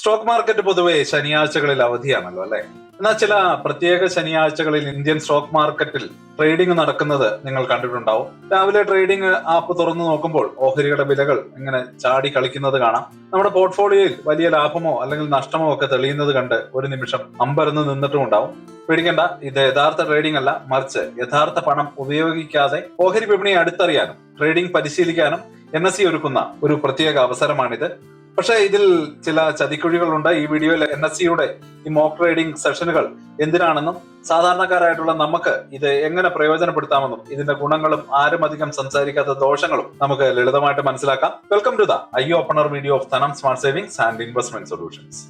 Stock market പൊതുവെ ശനിയാഴ്ചകളിൽ അവധിയാണല്ലോ അല്ലെ. എന്നാൽ ചില പ്രത്യേക ശനിയാഴ്ചകളിൽ ഇന്ത്യൻ സ്റ്റോക്ക് മാർക്കറ്റിൽ ട്രേഡിംഗ് നടക്കുന്നത് നിങ്ങൾ കണ്ടിട്ടുണ്ടാവും. രാവിലെ ട്രേഡിംഗ് ആപ്പ് തുറന്നു നോക്കുമ്പോൾ ഓഹരിയുടെ വിലകൾ ഇങ്ങനെ ചാടി കളിക്കുന്നത് കാണാം. നമ്മുടെ പോർട്ട്ഫോളിയോയിൽ വലിയ ലാഭമോ അല്ലെങ്കിൽ നഷ്ടമോ ഒക്കെ തെളിയുന്നത് കണ്ട് ഒരു നിമിഷം അമ്പരന്ന് നിന്നിട്ടും ഉണ്ടാവും. പേടിക്കേണ്ട, ഇത് യഥാർത്ഥ ട്രേഡിംഗ് അല്ല, മറിച്ച് യഥാർത്ഥ പണം ഉപയോഗിക്കാതെ ഓഹരി വിപണിയെ അടുത്തറിയാനും ട്രേഡിംഗ് പരിശീലിക്കാനും NSE ഒരുക്കുന്ന ഒരു പ്രത്യേക അവസരമാണിത്. പക്ഷേ ഇതിൽ ചില ചതിക്കുഴികളുണ്ട്. ഈ വീഡിയോയിൽ NSEയുടെ ഈ മോക്ക് ട്രേഡിംഗ് സെഷനുകൾ എന്തിനാണെന്നും സാധാരണക്കാരായിട്ടുള്ള നമുക്ക് ഇത് എങ്ങനെ പ്രയോജനപ്പെടുത്താമെന്നും ഇതിന്റെ ഗുണങ്ങളും ആരും അധികം സംസാരിക്കാത്ത ദോഷങ്ങളും നമുക്ക് ലളിതമായിട്ട് മനസ്സിലാക്കാം. Welcome to the eye opener video of Dhanam smart savings and investment solutions.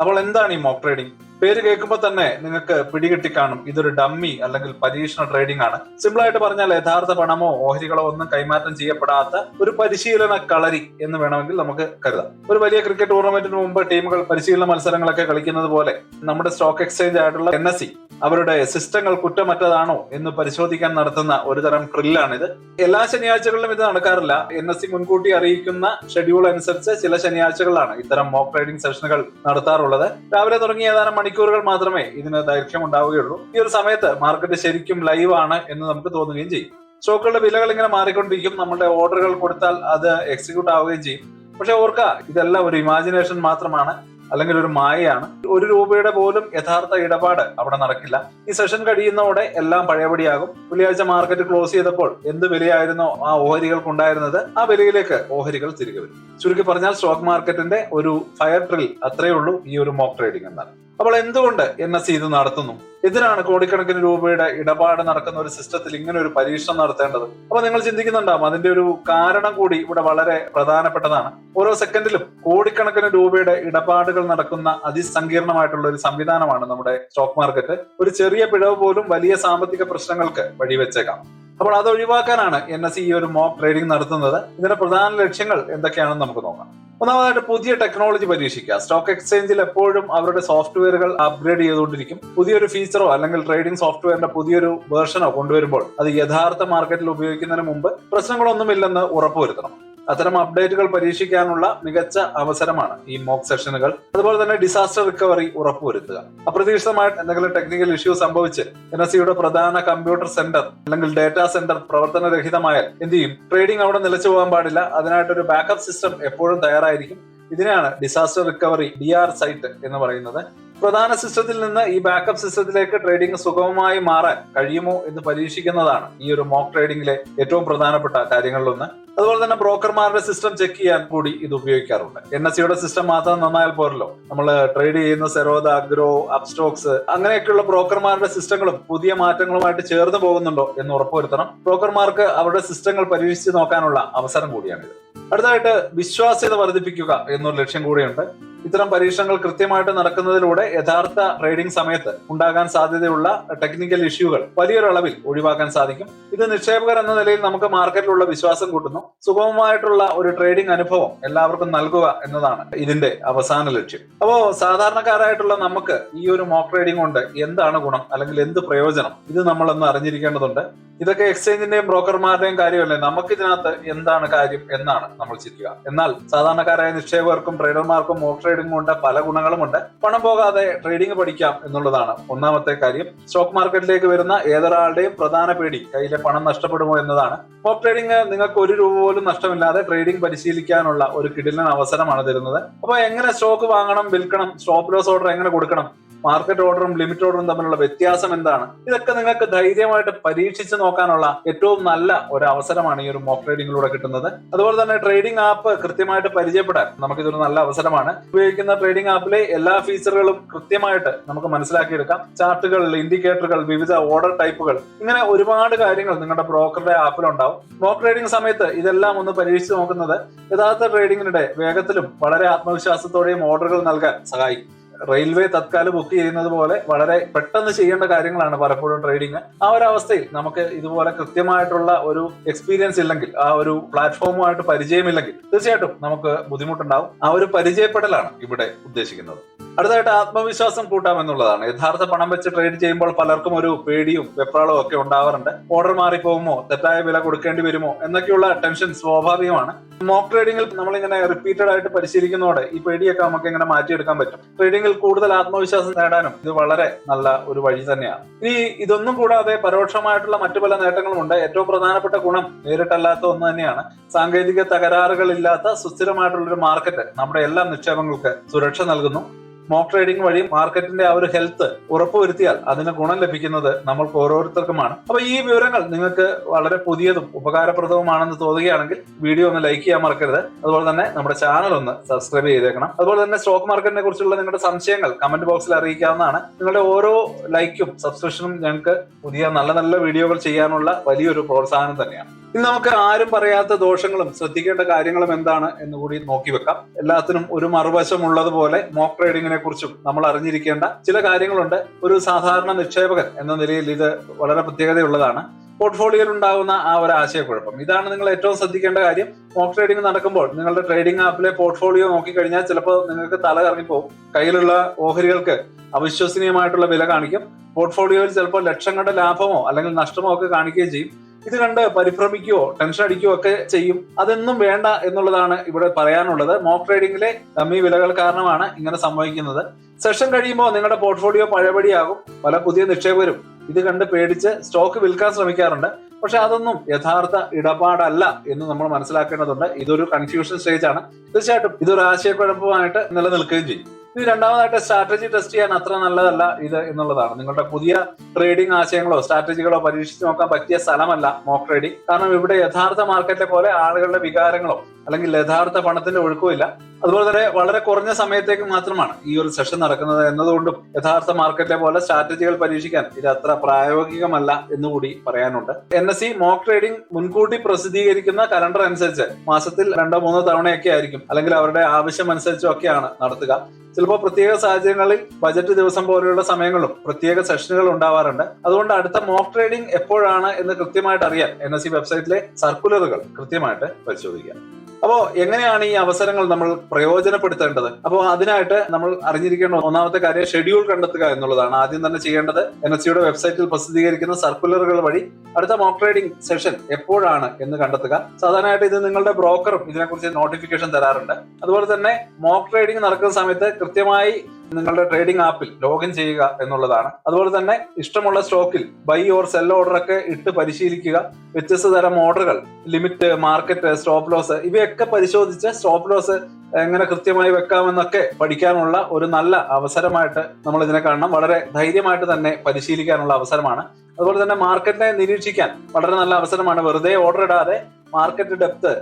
അപ്പോൾ എന്താണ് ഈ മോക്ക് ട്രേഡിംഗ്? പേര് കേൾക്കുമ്പോൾ തന്നെ നിങ്ങൾക്ക് പിടികിട്ടി കാണും, ഇതൊരു ഡമ്മി അല്ലെങ്കിൽ പരീക്ഷണ ട്രേഡിംഗ് ആണ്. സിമ്പിൾ ആയിട്ട് പറഞ്ഞാൽ യഥാർത്ഥ പണമോ ഓഹരികളോ ഒന്നും കൈമാറ്റം ചെയ്യപ്പെടാത്ത ഒരു പരിശീലന കളരി എന്ന് വേണമെങ്കിൽ നമുക്ക് കരുതാം. ഒരു വലിയ ക്രിക്കറ്റ് ടൂർണമെന്റിന് മുമ്പ് ടീമുകൾ പരിശീലന മത്സരങ്ങളൊക്കെ കളിക്കുന്നത് പോലെ നമ്മുടെ സ്റ്റോക്ക് എക്സ്ചേഞ്ച് ആയിട്ടുള്ള NSE അവരുടെ സിസ്റ്റങ്ങൾ കുറ്റമറ്റതാണോ എന്ന് പരിശോധിക്കാൻ നടത്തുന്ന ഒരു തരം ഡ്രില്ലാണിത്. എല്ലാ ശനിയാഴ്ചകളിലും ഇത് നടക്കാറില്ല. NSE മുൻകൂട്ടി അറിയിക്കുന്ന ഷെഡ്യൂൾ അനുസരിച്ച് ചില ശനിയാഴ്ചകളിലാണ് ഇത്തരം മോക്ക് ട്രേഡിംഗ് സെഷനുകൾ നടത്താറുള്ളത്. രാവിലെ തുടങ്ങി ഏതാനും മണിക്കൂറുകൾ മാത്രമേ ഇതിന് ദൈർഘ്യം ഉണ്ടാവുകയുള്ളൂ. ഈ ഒരു സമയത്ത് മാർക്കറ്റ് ശരിക്കും ലൈവ് ആണ് എന്ന് നമുക്ക് തോന്നുകയും ചെയ്യും. സ്റ്റോക്കുകളുടെ വിലകൾ ഇങ്ങനെ മാറിക്കൊണ്ടിരിക്കും. നമ്മുടെ ഓർഡറുകൾ കൊടുത്താൽ അത് എക്സിക്യൂട്ട് ആവുകയും ചെയ്യും. പക്ഷെ ഓർക്കുക, ഇതെല്ലാം ഒരു ഇമാജിനേഷൻ മാത്രമാണ്, അല്ലെങ്കിൽ ഒരു മായയാണ്. ₹1 പോലും യഥാർത്ഥ ഇടപാട് അവിടെ നടക്കില്ല. ഈ സെഷൻ കഴിയുന്നതോടെ എല്ലാം പഴയപടിയാകും. വെള്ളിയാഴ്ച മാർക്കറ്റ് ക്ലോസ് ചെയ്തപ്പോൾ എന്ത് വിലയായിരുന്നോ ആ ഓഹരികൾക്ക് ഉണ്ടായിരുന്നത്, ആ വിലയിലേക്ക് ഓഹരികൾ തിരികെ വരും. ചുരുക്കി പറഞ്ഞാൽ സ്റ്റോക്ക് മാർക്കറ്റിന്റെ ഒരു ഫയർ ഡ്രിൽ അത്രയേ ഉള്ളൂ ഈ ഒരു മോക്ക് ട്രേഡിംഗ് എന്നാൽ. അപ്പോൾ എന്തുകൊണ്ട് NSE ഇത് നടത്തുന്നു? എന്തിനാണ് കോടിക്കണക്കിന് രൂപയുടെ ഇടപാട് നടക്കുന്ന ഒരു സിസ്റ്റത്തിൽ ഇങ്ങനെ ഒരു പരീക്ഷണം നടത്തേണ്ടത്? അപ്പൊ നിങ്ങൾ ചിന്തിക്കുന്നുണ്ടാവും, അതിന്റെ ഒരു കാരണം കൂടി ഇവിടെ വളരെ പ്രധാനപ്പെട്ടതാണ്. ഓരോ സെക്കൻഡിലും കോടിക്കണക്കിന് രൂപയുടെ ഇടപാടുകൾ നടക്കുന്ന അതിസങ്കീർണമായിട്ടുള്ള ഒരു സംവിധാനമാണ് നമ്മുടെ സ്റ്റോക്ക് മാർക്കറ്റ്. ഒരു ചെറിയ പിഴവ് പോലും വലിയ സാമ്പത്തിക പ്രശ്നങ്ങൾക്ക് വഴിവെച്ചേക്കാം. അപ്പോൾ അത് ഒഴിവാക്കാനാണ് NSE ഈ ഒരു മോക്ക് ട്രേഡിംഗ് നടത്തുന്നത്. ഇതിന്റെ പ്രധാന ലക്ഷ്യങ്ങൾ എന്തൊക്കെയാണെന്ന് നമുക്ക് നോക്കാം. ഒന്നാമതായിട്ട് പുതിയ ടെക്നോളജി പരീക്ഷിക്കുക. സ്റ്റോക്ക് എക്സ്ചേഞ്ചിൽ എപ്പോഴും അവരുടെ സോഫ്റ്റ്വെയറുകൾ അപ്ഗ്രേഡ് ചെയ്തുകൊണ്ടിരിക്കും. പുതിയൊരു ഫീച്ചറോ അല്ലെങ്കിൽ ട്രേഡിംഗ് സോഫ്റ്റ്വെയറിന്റെ പുതിയൊരു വേർഷനോ കൊണ്ടുവരുമ്പോൾ അത് യഥാർത്ഥ മാർക്കറ്റിൽ ഉപയോഗിക്കുന്നതിന് മുമ്പ് പ്രശ്നങ്ങളൊന്നുമില്ലെന്ന് ഉറപ്പുവരുത്തണം. അത്തരം അപ്ഡേറ്റുകൾ പരീക്ഷിക്കാനുള്ള മികച്ച അവസരമാണ് ഈ മോക്ക് സെഷനുകൾ. അതുപോലെ തന്നെ ഡിസാസ്റ്റർ റിക്കവറി ഉറപ്പുവരുത്തുക. അപ്രതീക്ഷിതമായിട്ട് എന്തെങ്കിലും ടെക്നിക്കൽ ഇഷ്യൂ സംഭവിച്ച് NSEയുടെ പ്രധാന കമ്പ്യൂട്ടർ സെന്റർ അല്ലെങ്കിൽ ഡേറ്റാ സെന്റർ പ്രവർത്തനരഹിതമായാൽ എന്ത് ചെയ്യും? ട്രേഡിംഗ് അവിടെ നിലച്ചു പോകാൻ പാടില്ല. അതിനായിട്ടൊരു ബാക്കപ്പ് സിസ്റ്റം എപ്പോഴും തയ്യാറായിരിക്കും. ഇതിനെയാണ് ഡിസാസ്റ്റർ റിക്കവറി DR സൈറ്റ് എന്ന് പറയുന്നത്. പ്രധാന സിസ്റ്റത്തിൽ നിന്ന് ഈ ബാക്കപ്പ് സിസ്റ്റത്തിലേക്ക് ട്രേഡിംഗ് സുഗമമായി മാറാൻ കഴിയുമോ എന്ന് പരീക്ഷിക്കുന്നതാണ് ഈ ഒരു മോക്ക് ട്രേഡിംഗിലെ ഏറ്റവും പ്രധാനപ്പെട്ട കാര്യങ്ങളിലൊന്ന്. അതുപോലെ തന്നെ ബ്രോക്കർമാരുടെ സിസ്റ്റം ചെക്ക് ചെയ്യാൻ കൂടി ഇത് ഉപയോഗിക്കാറുണ്ട്. NSEയുടെ സിസ്റ്റം മാത്രം നന്നായാൽ പോരല്ലോ. നമ്മൾ ട്രേഡ് ചെയ്യുന്ന സെറോദ, അഗ്രോ, അപ്സ്റ്റോക്സ് അങ്ങനെയൊക്കെയുള്ള ബ്രോക്കർമാരുടെ സിസ്റ്റങ്ങളും പുതിയ മാറ്റങ്ങളുമായിട്ട് ചേർന്ന് പോകുന്നുണ്ടോ എന്ന് ഉറപ്പുവരുത്തണം. ബ്രോക്കർമാർക്ക് അവരുടെ സിസ്റ്റങ്ങൾ പരീക്ഷിച്ച് നോക്കാനുള്ള അവസരം കൂടിയാണിത്. അടുത്തതായിട്ട് വിശ്വാസ്യത വർദ്ധിപ്പിക്കുക എന്നൊരു ലക്ഷ്യം കൂടിയുണ്ട്. ഇത്തരം പരീക്ഷണങ്ങൾ കൃത്യമായിട്ട് നടക്കുന്നതിലൂടെ യഥാർത്ഥ ട്രേഡിംഗ് സമയത്ത് ഉണ്ടാകാൻ സാധ്യതയുള്ള ടെക്നിക്കൽ ഇഷ്യൂകൾ വലിയൊരളവിൽ ഒഴിവാക്കാൻ സാധിക്കും. ഇത് നിക്ഷേപകർ എന്ന നിലയിൽ നമുക്ക് മാർക്കറ്റിലുള്ള വിശ്വാസം കൂട്ടുന്നു. സുഗമമായിട്ടുള്ള ഒരു ട്രേഡിംഗ് അനുഭവം എല്ലാവർക്കും നൽകുക എന്നതാണ് ഇതിന്റെ അവസാന ലക്ഷ്യം. അപ്പോ സാധാരണക്കാരായിട്ടുള്ള നമുക്ക് ഈ ഒരു മോക്ക് ട്രേഡിംഗ് കൊണ്ട് എന്താണ് ഗുണം അല്ലെങ്കിൽ എന്ത് പ്രയോജനം? ഇത് നമ്മളൊന്ന് അറിഞ്ഞിരിക്കേണ്ടതുണ്ട്. ഇതൊക്കെ എക്സ്ചേഞ്ചിന്റെയും ബ്രോക്കർമാരുടെയും കാര്യമല്ലേ, നമുക്ക് ഇതിനകത്ത് എന്താണ് കാര്യം എന്നാണ് നമ്മൾ ചിന്തിക്കുക. എന്നാൽ സാധാരണക്കാരായ നിക്ഷേപകർക്കും ട്രേഡർമാർക്കും മോക്ക് ട്രേഡിംഗ് കൊണ്ട് പല ഗുണങ്ങളുമുണ്ട്. പണം പോകാതെ ട്രേഡിംഗ് പഠിക്കാം എന്നുള്ളതാണ് ഒന്നാമത്തെ കാര്യം. സ്റ്റോക്ക് മാർക്കറ്റിലേക്ക് വരുന്ന ഏതൊരാളുടെയും പ്രധാന പേടി കയ്യിലെ പണം നഷ്ടപ്പെടുമോ എന്നതാണ്. മോക്ക് ട്രേഡിംഗ് നിങ്ങൾക്ക് ₹1 പോലും നഷ്ടമില്ലാതെ ട്രേഡിംഗ് പരിശീലിക്കാനുള്ള ഒരു കിടിലൻ അവസരമാണ് തരുന്നത്. അപ്പൊ എങ്ങനെ സ്റ്റോക്ക് വാങ്ങണം, വിൽക്കണം, സ്റ്റോപ്പ് ലോസ് ഓർഡർ എങ്ങനെ കൊടുക്കണം, മാർക്കറ്റ് ഓർഡറും ലിമിറ്റ് ഓർഡറും തമ്മിലുള്ള വ്യത്യാസം എന്താണ്, ഇതൊക്കെ നിങ്ങൾക്ക് ധൈര്യമായിട്ട് പരീക്ഷിച്ച് നോക്കാനുള്ള ഏറ്റവും നല്ല ഒരു അവസരമാണ് ഈ ഒരു മോക്ക് ട്രേഡിംഗിലൂടെ കിട്ടുന്നത്. അതുപോലെ തന്നെ ട്രേഡിംഗ് ആപ്പ് കൃത്യമായിട്ട് പരിചയപ്പെടാൻ നമുക്കിതൊരു നല്ല അവസരമാണ്. ഉപയോഗിക്കുന്ന ട്രേഡിംഗ് ആപ്പിലെ എല്ലാ ഫീച്ചറുകളും കൃത്യമായിട്ട് നമുക്ക് മനസ്സിലാക്കിയെടുക്കാം. ചാർട്ടുകൾ, ഇൻഡിക്കേറ്ററുകൾ, വിവിധ ഓർഡർ ടൈപ്പുകൾ, ഇങ്ങനെ ഒരുപാട് കാര്യങ്ങൾ നിങ്ങളുടെ ബ്രോക്കറുടെ ആപ്പിലുണ്ടാവും. മോക്ക് ട്രേഡിംഗ് സമയത്ത് ഇതെല്ലാം ഒന്ന് പരീക്ഷിച്ച് നോക്കുന്നത് യഥാർത്ഥ ട്രേഡിംഗിനിടെ വേഗത്തിലും വളരെ ആത്മവിശ്വാസത്തോടെയും ഓർഡറുകൾ നൽകാൻ സഹായിക്കും. റെയിൽവേ തത്കാലം ബുക്ക് ചെയ്യുന്നത് പോലെ വളരെ പെട്ടെന്ന് ചെയ്യേണ്ട കാര്യങ്ങളാണ് പലപ്പോഴും ട്രേഡിംഗ്. ആ ഒരു അവസ്ഥയിൽ നമുക്ക് ഇതുപോലെ കൃത്യമായിട്ടുള്ള ഒരു എക്സ്പീരിയൻസ് ഇല്ലെങ്കിൽ, ആ ഒരു പ്ലാറ്റ്ഫോമുമായിട്ട് പരിചയമില്ലെങ്കിൽ തീർച്ചയായിട്ടും നമുക്ക് ബുദ്ധിമുട്ടുണ്ടാവും. ആ ഒരു പരിചയപ്പെടലാണ് ഇവിടെ ഉദ്ദേശിക്കുന്നത്. അടുത്തതായിട്ട് ആത്മവിശ്വാസം കൂട്ടാമെന്നുള്ളതാണ്. യഥാർത്ഥ പണം വെച്ച് ട്രേഡ് ചെയ്യുമ്പോൾ പലർക്കും ഒരു പേടിയും വെപ്രാളവും ഒക്കെ ഉണ്ടാവാറുണ്ട്. ഓർഡർ മാറിപ്പോകുമോ, തെറ്റായ വില കൊടുക്കേണ്ടി വരുമോ എന്നൊക്കെയുള്ള ടെൻഷൻ സ്വാഭാവികമാണ്. മോക്ക് ട്രേഡിംഗിൽ നമ്മളിങ്ങനെ റിപ്പീറ്റഡ് ആയിട്ട് പരിശീലിക്കുന്നതോടെ ഈ പേടിയൊക്കെ നമുക്ക് ഇങ്ങനെ മാറ്റിയെടുക്കാൻ പറ്റും. ട്രേഡിംഗിൽ കൂടുതൽ ആത്മവിശ്വാസം നേടാനും ഇത് വളരെ നല്ല ഒരു വഴി തന്നെയാണ്. ഇനി ഇതൊന്നും കൂടാതെ പരോക്ഷമായിട്ടുള്ള മറ്റു പല നേട്ടങ്ങളുമുണ്ട്. ഏറ്റവും പ്രധാനപ്പെട്ട ഗുണം നേരിട്ടല്ലാത്ത ഒന്ന് തന്നെയാണ്. സാങ്കേതിക തകരാറുകളില്ലാത്ത സുസ്ഥിരമായിട്ടുള്ള ഒരു മാർക്കറ്റ് നമ്മുടെ എല്ലാ നിക്ഷേപങ്ങൾക്ക് സുരക്ഷ നൽകുന്നു. മോക്ക് ട്രേഡിംഗ് വഴി മാർക്കറ്റിന്റെ ആ ഒരു ഹെൽത്ത് ഉറപ്പുവരുത്തിയാൽ അതിന് ഗുണം ലഭിക്കുന്നത് നമ്മൾക്ക് ഓരോരുത്തർക്കുമാണ്. അപ്പൊ ഈ വിവരങ്ങൾ നിങ്ങൾക്ക് വളരെ പുതിയതും ഉപകാരപ്രദവുമാണെന്ന് തോന്നുകയാണെങ്കിൽ വീഡിയോ ഒന്ന് ലൈക്ക് ചെയ്യാൻ മറക്കരുത്. അതുപോലെ തന്നെ നമ്മുടെ ചാനൽ ഒന്ന് സബ്സ്ക്രൈബ് ചെയ്തേക്കണം. അതുപോലെ തന്നെ സ്റ്റോക്ക് മാർക്കറ്റിനെ കുറിച്ചുള്ള നിങ്ങളുടെ സംശയങ്ങൾ കമന്റ് ബോക്സിൽ അറിയിക്കാവുന്നതാണ്. നിങ്ങളുടെ ഓരോ ലൈക്കും സബ്സ്ക്രിപ്ഷനും ഞങ്ങൾക്ക് പുതിയ നല്ല നല്ല വീഡിയോകൾ ചെയ്യാനുള്ള വലിയൊരു പ്രോത്സാഹനം തന്നെയാണ്. ഇനി നമുക്ക് ആരും പറയാത്ത ദോഷങ്ങളും ശ്രദ്ധിക്കേണ്ട കാര്യങ്ങളും എന്താണ് എന്ന് കൂടി നോക്കി വെക്കാം. എല്ലാത്തിനും ഒരു മറുവശം ഉള്ളതുപോലെ മോക്ക് ട്രേഡിങ്ങിനെ കുറിച്ചും നമ്മൾ അറിഞ്ഞിരിക്കേണ്ട ചില കാര്യങ്ങളുണ്ട്. ഒരു സാധാരണ നിക്ഷേപകൻ എന്ന നിലയിൽ ഇത് വളരെ പ്രത്യേകതയുള്ളതാണ്. പോർട്ട്ഫോളിയോയിൽ ഉണ്ടാകുന്ന ആ ഒരു ആശയക്കുഴപ്പം ഇതാണ് നിങ്ങൾ ഏറ്റവും ശ്രദ്ധിക്കേണ്ട കാര്യം. മോക്ക് ട്രേഡിംഗ് നടക്കുമ്പോൾ നിങ്ങളുടെ ട്രേഡിംഗ് ആപ്പിലെ പോർട്ട്ഫോളിയോ നോക്കിക്കഴിഞ്ഞാൽ ചിലപ്പോൾ നിങ്ങൾക്ക് തല കറങ്ങിപ്പോകും. കയ്യിലുള്ള ഓഹരികൾക്ക് അവിശ്വസനീയമായിട്ടുള്ള വില കാണിക്കും. പോർട്ട്ഫോളിയോയിൽ ചിലപ്പോൾ ലക്ഷങ്ങളുടെ ലാഭമോ അല്ലെങ്കിൽ നഷ്ടമോ ഒക്കെ കാണിക്കുകയും ചെയ്യും. ഇത് കണ്ട് പരിഭ്രമിക്കുകയോ ടെൻഷൻ അടിക്കുകയോ ഒക്കെ ചെയ്യും. അതൊന്നും വേണ്ട എന്നുള്ളതാണ് ഇവിടെ പറയാനുള്ളത്. മോക്ക് ട്രേഡിംഗിലെ ഡമ്മി വിലകൾ കാരണമാണ് ഇങ്ങനെ സംഭവിക്കുന്നത്. സെഷൻ കഴിയുമ്പോൾ നിങ്ങളുടെ പോർട്ട്ഫോളിയോ പഴയപടിയാകും. പല പുതിയ നിക്ഷേപകരും ഇത് കണ്ട് പേടിച്ച് സ്റ്റോക്ക് വിൽക്കാൻ ശ്രമിക്കാറുണ്ട്. പക്ഷെ അതൊന്നും യഥാർത്ഥ ഇടപാടല്ല എന്ന് നമ്മൾ മനസ്സിലാക്കേണ്ടതുണ്ട്. ഇതൊരു കൺഫ്യൂഷൻ സ്റ്റേജ് ആണ്. തീർച്ചയായിട്ടും ഇതൊരു ആശയക്കുഴപ്പമായിട്ട് നിലനിൽക്കുകയും ചെയ്യും. ഇനി രണ്ടാമതായിട്ട് സ്ട്രാറ്റജി ടെസ്റ്റ് ചെയ്യാൻ അത്ര നല്ലതല്ല ഇത് എന്നുള്ളതാണ്. നിങ്ങളുടെ പുതിയ ട്രേഡിംഗ് ആശയങ്ങളോ സ്ട്രാറ്റജികളോ പരീക്ഷിച്ച് നോക്കാൻ പറ്റിയ സ്ഥലമല്ല മോക്ക് ട്രേഡിംഗ്. കാരണം ഇവിടെ യഥാർത്ഥ മാർക്കറ്റിലെ പോലെ ആളുകളുടെ വികാരങ്ങളോ അല്ലെങ്കിൽ യഥാർത്ഥ പണത്തിന്റെ ഒഴുക്കുമില്ല. അതുപോലെ തന്നെ വളരെ കുറഞ്ഞ സമയത്തേക്ക് മാത്രമാണ് ഈ ഒരു സെഷൻ നടക്കുന്നത് എന്നതുകൊണ്ടും യഥാർത്ഥ മാർക്കറ്റിലെ പോലെ സ്ട്രാറ്റജികൾ പരീക്ഷിക്കാൻ ഇത് അത്ര പ്രായോഗികമല്ല എന്നുകൂടി പറയാനുണ്ട്. NSE മോക്ക് ട്രേഡിംഗ് മുൻകൂട്ടി പ്രസിദ്ധീകരിക്കുന്ന കലണ്ടർ അനുസരിച്ച് മാസത്തിൽ 2-3 തവണയൊക്കെ ആയിരിക്കും, അല്ലെങ്കിൽ അവരുടെ ആവശ്യം അനുസരിച്ചും ഒക്കെയാണ് നടത്തുക. ചിലപ്പോൾ പ്രത്യേക സാഹചര്യങ്ങളിൽ ബജറ്റ് ദിവസം പോലെയുള്ള സമയങ്ങളിലും പ്രത്യേക സെഷനുകൾ ഉണ്ടാവാറുണ്ട്. അതുകൊണ്ട് അടുത്ത മോക്ക് ട്രേഡിംഗ് എപ്പോഴാണ് എന്ന് കൃത്യമായിട്ട് അറിയാൻ NSE വെബ്സൈറ്റിലെ സർക്കുലറുകൾ കൃത്യമായിട്ട് പരിശോധിക്കാം. അപ്പോ എങ്ങനെയാണ് ഈ അവസരങ്ങൾ നമ്മൾ പ്രയോജനപ്പെടുത്തേണ്ടത്? അപ്പോൾ അതിനായിട്ട് നമ്മൾ അറിഞ്ഞിരിക്കേണ്ട ഒന്നാമത്തെ കാര്യം ഷെഡ്യൂൾ കണ്ടെത്തുക എന്നുള്ളതാണ്. ആദ്യം തന്നെ ചെയ്യേണ്ടത് NSEയുടെ വെബ്സൈറ്റിൽ പ്രസിദ്ധീകരിക്കുന്ന സർക്കുലറുകൾ വഴി അടുത്ത മോക്ക് ട്രേഡിംഗ് സെഷൻ എപ്പോഴാണ് എന്ന് കണ്ടെത്തുക. സാധാരണയായിട്ട് ഇത് നിങ്ങളുടെ ബ്രോക്കറും ഇതിനെക്കുറിച്ച് നോട്ടിഫിക്കേഷൻ തരാറുണ്ട്. അതുപോലെ തന്നെ മോക്ക് ട്രേഡിംഗ് നടക്കുന്ന സമയത്ത് കൃത്യമായി നിങ്ങളുടെ ട്രേഡിംഗ് ആപ്പിൽ ലോഗിൻ ചെയ്യുക എന്നുള്ളതാണ്. അതുപോലെ തന്നെ ഇഷ്ടമുള്ള സ്റ്റോക്കിൽ ബൈ ഓർ സെൽ ഓർഡർ ഒക്കെ ഇട്ട് പരിശീലിക്കുക. വ്യത്യസ്ത തരം ഓർഡറുകൾ, ലിമിറ്റ്, മാർക്കറ്റ്, സ്റ്റോപ്പ് ലോസ് ഇവയൊക്കെ പരിശോധിച്ച് സ്റ്റോപ്പ് ലോസ് എങ്ങനെ കൃത്യമായി വെക്കാമെന്നൊക്കെ പഠിക്കാനുള്ള ഒരു നല്ല അവസരമായിട്ട് നമ്മൾ ഇതിനെ കാണണം. വളരെ ധൈര്യമായിട്ട് തന്നെ പരിശീലിക്കാനുള്ള അവസരമാണ്. അതുപോലെ തന്നെ മാർക്കറ്റിനെ നിരീക്ഷിക്കാൻ വളരെ നല്ല അവസരമാണ്. വെറുതെ ഓർഡർ ഇടാതെ market depth,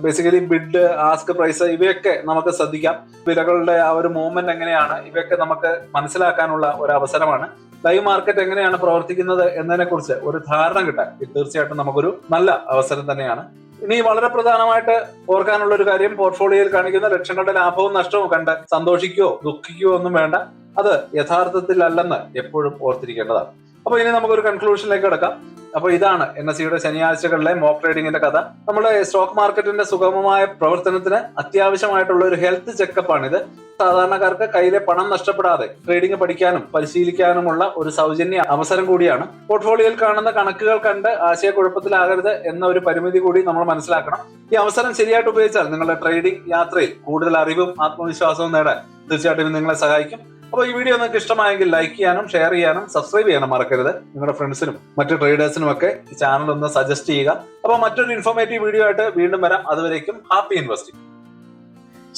basically bid, ask price ഇവയൊക്കെ നമുക്ക് ശ്രദ്ധിക്കാം. വിലകളുടെ ആ ഒരു മൂവ്മെന്റ് എങ്ങനെയാണ് ഇവയൊക്കെ നമുക്ക് മനസ്സിലാക്കാനുള്ള ഒരു അവസരമാണ്. ലൈവ് മാർക്കറ്റ് എങ്ങനെയാണ് പ്രവർത്തിക്കുന്നത് എന്നതിനെ കുറിച്ച് ഒരു ധാരണ കിട്ടാൻ ഇത് തീർച്ചയായിട്ടും നമുക്കൊരു നല്ല അവസരം തന്നെയാണ്. ഇനി വളരെ പ്രധാനമായിട്ട് ഓർക്കാനുള്ള ഒരു കാര്യം, പോർട്ട്ഫോളിയോയിൽ കാണിക്കുന്ന ലക്ഷങ്ങളുടെ ലാഭവും നഷ്ടവും കണ്ട് സന്തോഷിക്കുകയോ ദുഃഖിക്കുകയോ ഒന്നും വേണ്ട. അത് യഥാർത്ഥത്തിൽ അല്ലെന്ന് എപ്പോഴും ഓർത്തിരിക്കേണ്ടതാണ്. അപ്പൊ ഇനി നമുക്കൊരു കൺക്ലൂഷനിലേക്ക് കിടക്കാം. അപ്പൊ ഇതാണ് NSEയുടെ ശനിയാഴ്ചകളിലെ മോക്ക് ട്രേഡിംഗിന്റെ കഥ. നമ്മുടെ സ്റ്റോക്ക് മാർക്കറ്റിന്റെ സുഗമമായ പ്രവർത്തനത്തിന് അത്യാവശ്യമായിട്ടുള്ള ഒരു ഹെൽത്ത് ചെക്കപ്പാണിത്. സാധാരണക്കാർക്ക് കയ്യിലെ പണം നഷ്ടപ്പെടാതെ ട്രേഡിംഗ് പഠിക്കാനും പരിശീലിക്കാനുമുള്ള ഒരു സൗജന്യ അവസരം കൂടിയാണ്. പോർട്ട്ഫോളിയോയിൽ കാണുന്ന കണക്കുകൾ കണ്ട് ആശയക്കുഴപ്പത്തിലാകരുത് എന്ന ഒരു പരിമിതി കൂടി നമ്മൾ മനസ്സിലാക്കണം. ഈ അവസരം ശരിയായിട്ട് ഉപയോഗിച്ചാൽ നിങ്ങളുടെ ട്രേഡിംഗ് യാത്രയിൽ കൂടുതൽ അറിവും ആത്മവിശ്വാസവും നേടാൻ തീർച്ചയായിട്ടും നിങ്ങളെ സഹായിക്കും. അപ്പോൾ ഈ വീഡിയോ നിങ്ങൾക്ക് ഇഷ്ടമായെങ്കിൽ ലൈക്ക് ചെയ്യാനും ഷെയർ ചെയ്യാനും സബ്സ്ക്രൈബ് ചെയ്യാനും മറക്കരുത്. നിങ്ങളുടെ ഫ്രണ്ട്സിനും മറ്റു ട്രേഡേഴ്സിനും ഒക്കെ ഈ ചാനൽ ഒന്ന് സജസ്റ്റ് ചെയ്യുക. അപ്പോൾ മറ്റൊരു ഇൻഫോർമേറ്റീവ് വീഡിയോ ആയിട്ട് വീണ്ടും വരാം. അതുവരേക്കും ഹാപ്പി ഇൻവെസ്റ്റിംഗ്.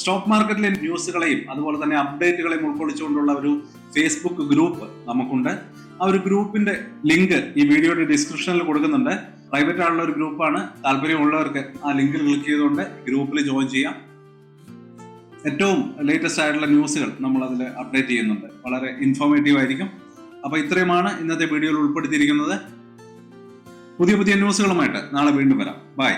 സ്റ്റോക്ക് മാർക്കറ്റിലെ ന്യൂസുകളെയും അതുപോലെ തന്നെ അപ്ഡേറ്റുകളെയും ഉൾക്കൊള്ളിച്ചുകൊണ്ടുള്ള ഒരു ഫേസ്ബുക്ക് ഗ്രൂപ്പ് നമുക്കുണ്ട്. ആ ഒരു ഗ്രൂപ്പിന്റെ ലിങ്ക് ഈ വീഡിയോയുടെ ഡിസ്ക്രിപ്ഷനിൽ കൊടുക്കുന്നുണ്ട്. പ്രൈവറ്റ് ആയിട്ടുള്ള ഒരു ഗ്രൂപ്പാണ്. താല്പര്യമുള്ളവർക്ക് ആ ലിങ്കിൽ ക്ലിക്ക് ചെയ്തുകൊണ്ട് ഗ്രൂപ്പിൽ ജോയിൻ ചെയ്യാം. ഏറ്റവും ലേറ്റസ്റ്റ് ആയിട്ടുള്ള ന്യൂസുകൾ നമ്മൾ അതിൽ അപ്ഡേറ്റ് ചെയ്യുന്നുണ്ട്. വളരെ ഇൻഫോർമേറ്റീവ് ആയിരിക്കും. അപ്പോൾ ഇത്രയുമാണ് ഇന്നത്തെ വീഡിയോയിൽ ഉൾപ്പെടുത്തിയിരിക്കുന്നത്. പുതിയ ന്യൂസുകളുമായിട്ട് നാളെ വീണ്ടും വരാം. ബൈ.